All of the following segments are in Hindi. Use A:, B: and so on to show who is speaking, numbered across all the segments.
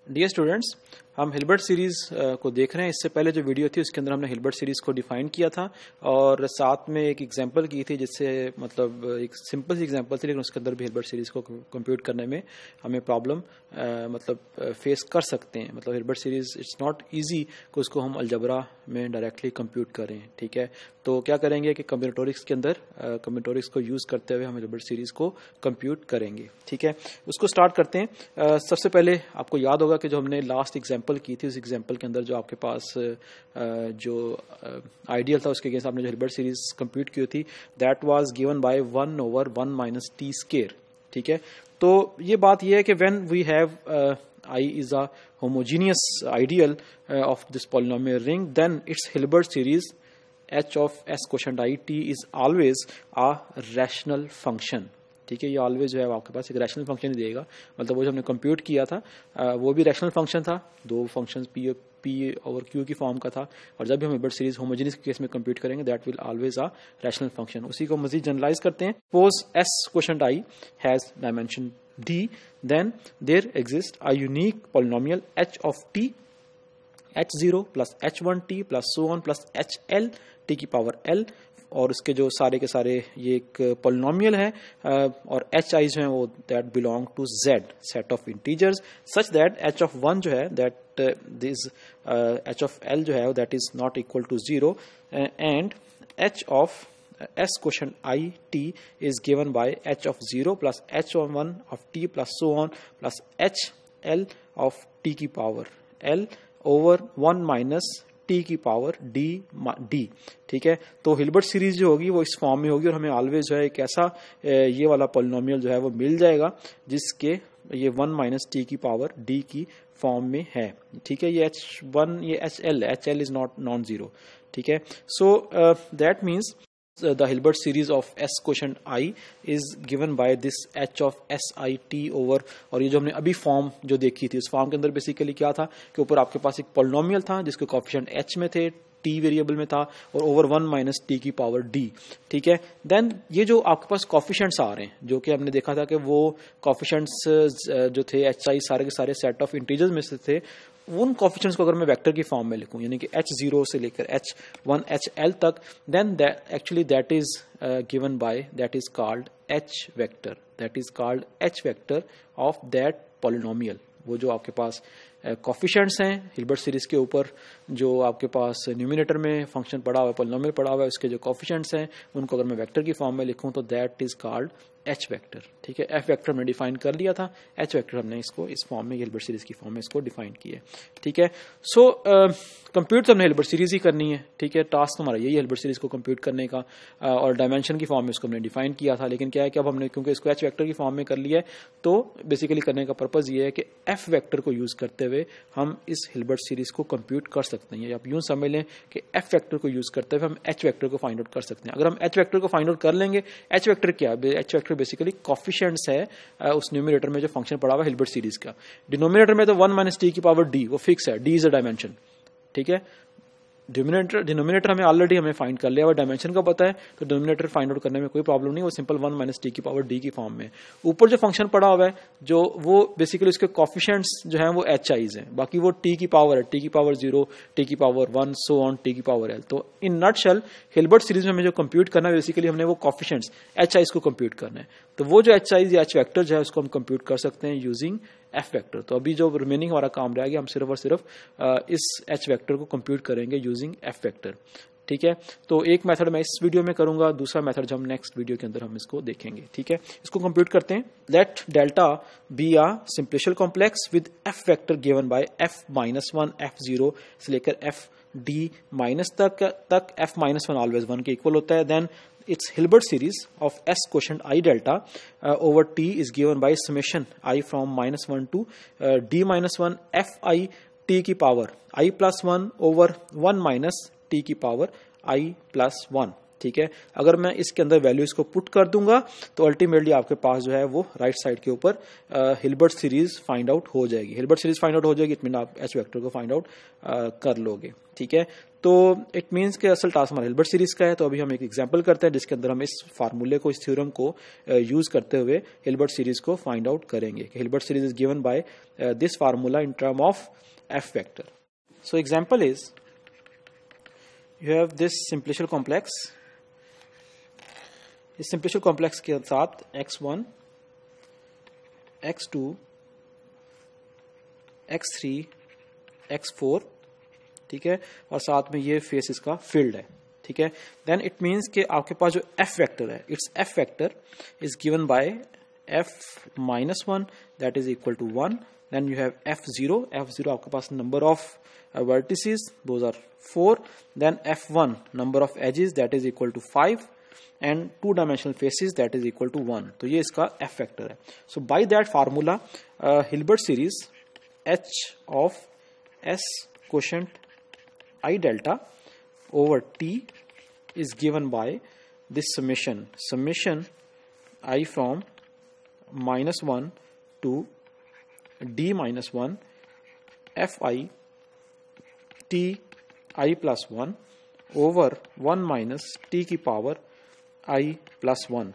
A: डियर स्टूडेंट्स, हम हिल्बर्ट सीरीज को देख रहे हैं। इससे पहले जो वीडियो थी उसके अंदर हमने हिल्बर्ट सीरीज को डिफाइन किया था और साथ में एक एग्जांपल की थी, जिससे मतलब एक सिंपल सी एग्जांपल थी, लेकिन उसके अंदर भी हिल्बर्ट सीरीज को कंप्यूट करने में हमें प्रॉब्लम मतलब फेस कर सकते हैं। मतलब Hilbert series it's not easy कि उसको हम अलजबरा में डायरेक्टली कंप्यूट करें। ठीक है, तो क्या करेंगे कि कम्बिनेटोरिक्स के अंदर कम्बिनेटोरिक्स को यूज करते हुए हम हिल्बर्ट सीरीज को कंप्यूट करेंगे। ठीक है, उसको स्टार्ट करते हैं। सबसे पहले आपको याद होगा कि जो हमने लास्ट एग्जांपल की थी, उस एग्जांपल के अंदर जो आपके पास जो आइडियल था उसके अगेंस्ट आपने जो हिल्बर्ट सीरीज कंप्यूट की थी, that was given by 1/1 - t square. ठीक है, तो ये बात ये है कि when we have I is a homogeneous ideal of this polynomial ring, then its Hilbert series h of s quotient I t is always a rational function। ठीक है, ये ऑलवेज जो है आपके पास एक रैशनल फंक्शन ही देगा। मतलब वो जो हमने कंप्यूट किया था वो भी रैशनल फंक्शन था, दो फंक्शंस पी और क्यू की फॉर्म का था। और जब भी हम हिल्बर्ट सीरीज होमोजेनियस केस में कंप्यूट करेंगे, that will always a rational function. उसी को मजीद जनरलाइज करते हैं। Suppose S quotient I has dimension d, then there exists a unique polynomial h of t, h0 plus h1t plus so on plus hl t की पावर l, और उसके जो सारे के सारे ये एक पोलिनोमियल है और एच आईज हैं वो that belong to Z set of integers such that H of 1 जो है that this H of L जो है that is not equal to 0 and H of s quotient I t is given by h of 0 plus h1 of t plus so on plus h l of t की power l over 1 minus t की पावर d। ठीक है, तो हिल्बर्ट सीरीज जो होगी वो इस फॉर्म में होगी और हमें ऑलवेज जो है एक ऐसा ये वाला पॉलिनोमियल जो है वो मिल जाएगा जिसके ये 1 माइनस टी की पावर d की फॉर्म में है। ठीक है, ये h1 ये h l is not non zero. ठीक है, so that means the Hilbert series of s quotient I is given by this h of s I t over, और ये जो हमने अभी फॉर्म जो देखी थी उस फॉर्म के अंदर बेसिकली क्या था कि ऊपर आपके पास एक पॉलिनोमियल था जिसके कोएफिशिएंट h में थे, t वेरिएबल में था और ओवर 1 माइनस t की पावर d। ठीक है, देन ये जो आपके पास कोएफिशिएंट्स आ रहे हैं जो कि हमने देखा था कि वो कोएफिशिएंट्स जो थे h i सारे के सारे सेट ऑफ इंटीजर्स में से थे, उन कोएफिशिएंट्स को अगर मैं वेक्टर की फॉर्म में लिखूं यानी कि h0 से लेकर h1 hl तक, then actually that is given by that is called h vector, that is called h vector of that polynomial. वो जो आपके पास कोएफिशिएंट्स हैं हिल्बर्ट सीरीज के ऊपर, जो आपके पास न्यूमिनेटर में फंक्शन पड़ा हुआ है, पॉलिनोमियल पड़ा हुआ है, उसके जो कोएफिशिएंट्स हैं उनको अगर मैं वेक्टर की फॉर्म में लिखूं तो that is called h vector. ठीक है, f वेक्टर हमने डिफाइन कर लिया था, h वेक्टर हमने इसको इस फॉर्म में हिल्बर्ट सीरीज की फॉर्म में इसको डिफाइन किया। ठीक है, सो कंप्यूट तो हमने हिल्बर्ट सीरीज ही करनी है। ठीक है, टास्क हमारा यही है हिल्बर्ट सीरीज को कंप्यूट करने का और डायमेंशन की फॉर्म में इसको हमने डिफाइन किया था। लेकिन क्या है कि अब हमने क्योंकि इसको h वेक्टर की फॉर्म में कर लिया है, तो बेसिकली करने का पर्पज ये है कि f वेक्टर को यूज करते हुए हम इस हिल्बर्ट सीरीज को कंप्यूट कर सकते हैं। आप यूं समझ लें कि f वेक्टर को यूज करते हुए हम h वेक्टर को फाइंड आउट कर सकते हैं। अगर हम h वेक्टर को फाइंड आउट कर लेंगे, h वेक्टर क्या है? h वेक्टर बेसिकली कोएफिशिएंट्स है उस न्यूमरेटर में जो फंक्शन पड़ा हुआ है हिल्बर्ट सीरीज का। डिनोमिनेटर में तो 1 माइनस टी की पावर d वो फिक्स है, d इज अ डायमेंशन। ठीक है, डिनोमिनेटर हमें ऑलरेडी हमें फाइंड कर लिया, डायमेंशन का पता है, तो डिनोमिनेटर फाइंड आउट करने में कोई प्रॉब्लम नहीं, वो सिंपल 1 माइनस टी की पावर d की फॉर्म में। ऊपर जो फंक्शन पड़ा हुआ है जो वो बेसिकली उसके कोएफिशिएंट्स जो हैं वो h आईज हैं, बाकी वो t की पावर है, t की पावर 0, t की पावर 1 सो ऑन t की पावर l। तो इन नटशेल हिल्बर्ट सीरीज में हमें जो कंप्यूट करना है बेसिकली हमने वो कोएफिशिएंट्स h आईज को कंप्यूट करना है। तो वो जो h आईज या h वेक्टर जो है उसको हम कंप्यूट कर सकते हैं यूजिंग f वेक्टर। तो अभी जो रिमेनिंग हमारा काम रह गया, हम सिर्फ और सिर्फ इस h वेक्टर को कंप्यूट करेंगे यूजिंग f वेक्टर। ठीक है, तो एक मेथड मैं इस वीडियो में करूंगा, दूसरा मेथड जो हम नेक्स्ट वीडियो के अंदर हम इसको देखेंगे। ठीक है, इसको कंप्यूट करते हैं। Let delta be a simplicial complex with f vector given by f-1 f0 से लेकर f d माइनस तक f-1 ऑलवेज 1 के इक्वल होता है। Then its Hilbert series of s quotient I delta over t is given by summation I from -1 to d minus 1 f I t की power I plus 1 over 1 minus t की पावर I plus 1। ठीक है, अगर मैं इसके अंदर वैल्यूज को पुट कर दूंगा तो अल्टीमेटली आपके पास जो है वो राइट साइड के ऊपर हिल्बर्ट सीरीज फाइंड आउट हो जाएगी। हिल्बर्ट सीरीज फाइंड आउट हो जाएगी, इट मीन आप एच वेक्टर को फाइंड आउट कर लोगे। ठीक है, तो इट मीन्स कि असल टास्क हमारा हिल्बर्ट सीरीज का है। तो अभी हम एक एग्जांपल करते हैं जिसके अंदर हम इस फार्मूले को, इस थ्योरम को यूज करते हुए हिल्बर्ट सीरीज को फाइंड आउट करेंगे कि Hilbert series is given by this formula in term of F vector. So example is you have this simplicial complex. इस सिंप्लिशियल कॉम्प्लेक्स के साथ x1, x2, x3, x4, ठीक है, और साथ में ये फेस इसका फील्ड है, ठीक है। देन इट मीन्स कि आपके पास जो एफ वेक्टर है, it's F vector is given by f-1 that is equal to 1। Then you have f0 आपके पास number of vertices, those are 4. Then f1 number of edges that is equal to 5 and 2-dimensional faces that is equal to 1. तो ये इसका f vector है। So by that formula Hilbert series h of s quotient I delta over t is given by this summation I from -1 to d minus 1 fi t I plus 1 over 1 minus t की पावर I plus 1।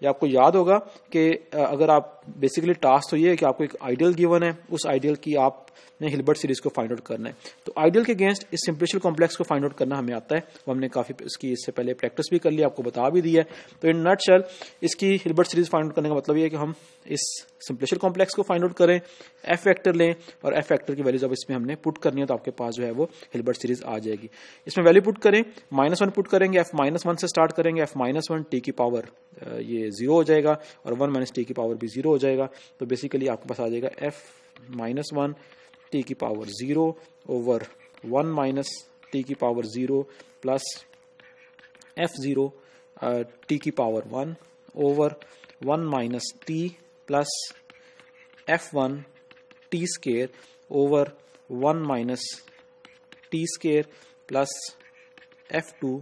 A: ये आपको याद होगा कि अगर आप बेसिकली टास्क तो ये है कि आपको एक आइडियल गिवन है, उस आइडियल की आपने हिल्बर्ट सीरीज को फाइंड आउट करना है। तो आइडियल के अगेंस्ट इस सिंप्लिशियल कॉम्प्लेक्स को फाइंड आउट करना हमें आता है, वो हमने काफी इसकी इससे पहले प्रैक्टिस भी कर ली, आपको बता भी दिया है। तो इन नटशेल इसकी हिल्बर्ट सीरीज फाइंड आउट करने का मतलब ये है कि हम इस सिंप्लिशियल कॉम्प्लेक्स को फाइंड आउट करें, एफ वेक्टर लें और एफ वेक्टर की वैल्यूज अब इसमें हमने पुट करनी है, तो आपके पास जो है वो हिल्बर्ट सीरीज आ जाएगी। इसमें वैल्यू पुट करें, -1 पुट करेंगे, f-1 से स्टार्ट करेंगे, f-1 t की पावर ये 0 हो जाएगा और 1 माइनस टी की पावर भी 0 हो जाएगा। तो बेसिकली आपके पास आ जाएगा f-1 t की पावर 0 ओवर 1 माइनस टी की पावर 0 प्लस f0 t की power 1 over 1 minus T plus f1 t square over 1 minus T square plus f2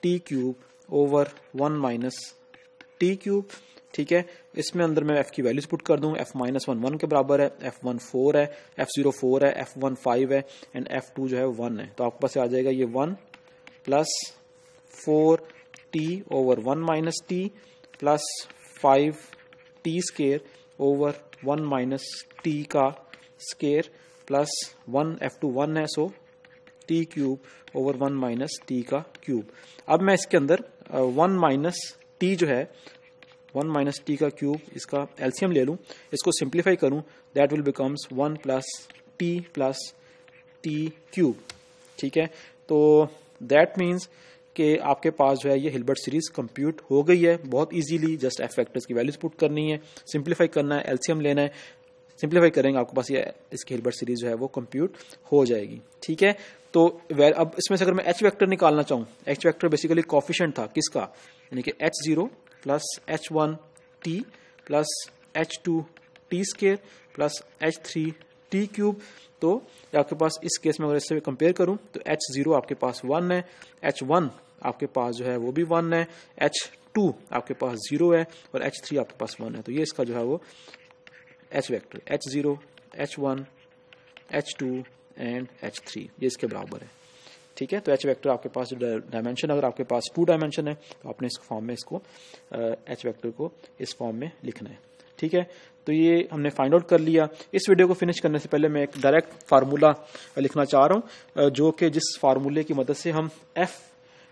A: t cube over 1 minus T cube, ठीक है। इसमें अंदर मैं f की वैल्यूज पुट कर दूं, f-1 1 के बराबर है, f1 4 है, f0 4 है, f1 5 है एंड f2 जो है 1 है। तो आपके पास आ जाएगा ये 1 plus 4t over 1 minus T plus 5t square over 1 minus T का स्केयर प्लस 1 f2 1 है, सो t cube over 1 minus T का क्यूब। अब मैं इसके अंदर 1 माइनस टी जो है 1 माइनस टी का क्यूब, इसका एलसीएम ले लूं, इसको सिंप्लीफाई करूं, that will becomes 1 plus T cube, ठीक है। तो दैट मीन्स कि आपके पास जो है ये हिल्बर्ट सीरीज कंप्यूट हो गई है बहुत इजीली। जस्ट एफ वेक्टर्स की वैल्यूज पुट करनी है, सिंप्लीफाई करना है, एलसीएम लेना है, सिंप्लीफाई करेंगे आपके पास ये इसकी हिल्बर्ट सीरीज जो है वो कंप्यूट हो जाएगी, ठीक है। तो अब इसमें से अगर मैं एच वेक्टर निकालना चाहूँ, एच वेक्टर बेसिकली कोफिशिएंट था किसका, यानी कि h0 plus h1 t plus h2 t square plus h3 t cube. तो आपके पास इस केस में अगर इससे कंपेयर करूं तो h0 आपके पास 1 है, h1 आपके पास जो है वो भी 1 है, h2 आपके पास 0 है और h3 आपके पास 1 है। तो ये इसका जो है वो h vector h0 h1 h2 and h3 ये इसके बराबर है, ठीक है। तो h वेक्टर आपके पास जो डायमेंशन, अगर आपके पास 2 डायमेंशन है तो आपने इस फॉर्म में इसको h वेक्टर को इस फॉर्म में लिखना है, ठीक है। तो ये हमने फाइंड आउट कर लिया। इस वीडियो को फिनिश करने से पहले मैं एक डायरेक्ट फार्मूला लिखना चाह रहा हूँ, जो कि जिस फार्मूले की मदद से हम f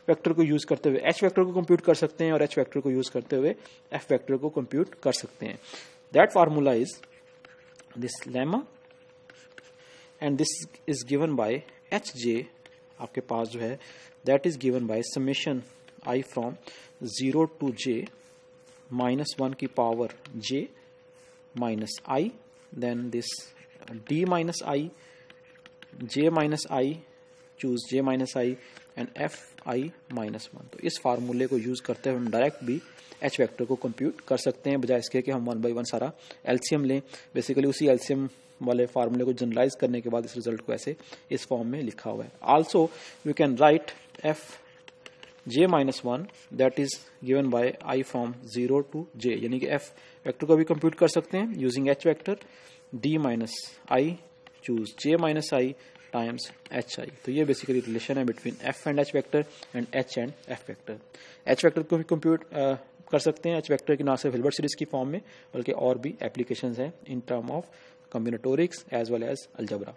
A: वेक्टर को यूज करते हुए h वेक्टर को कंप्यूट कर सकते हैं और h वेक्टर को यूज करते हुए f वेक्टर को कंप्यूट कर सकते हैं। That formula is this lemma and this is given by hj, आपके पास जो है that is given by summation i from 0 to j -1 की power j minus i, then this d minus i, j minus i, choose j minus i and fi minus 1। तो इस फार्मूले को यूज करते हुए हम डायरेक्ट भी h वेक्टर को कंप्यूट कर सकते हैं, बजाय इसके कि हम 1 बाई 1 सारा एलसीएम लें। बेसिकली उसी एलसीएम वाले फार्मूले को जनरलाइज करने के बाद इस रिजल्ट को ऐसे इस फॉर्म में लिखा हुआ है। Also we can write f j minus 1 that is given by i from 0 to j, यानी कि f वेक्टर को भी कंप्यूट कर सकते हैं using h vector, d minus i, choose j minus i times H I. तो ये बेसिकली रिलेशन है between F and H vector and H and F vector. H vector को भी कंप्यूट कर सकते हैं, एच वेक्टर की ना सिर्फ हिल्बर्ट सीरीज की फॉर्म में बल्कि और भी एप्लीकेशंस हैं in term of combinatorics as well as algebra.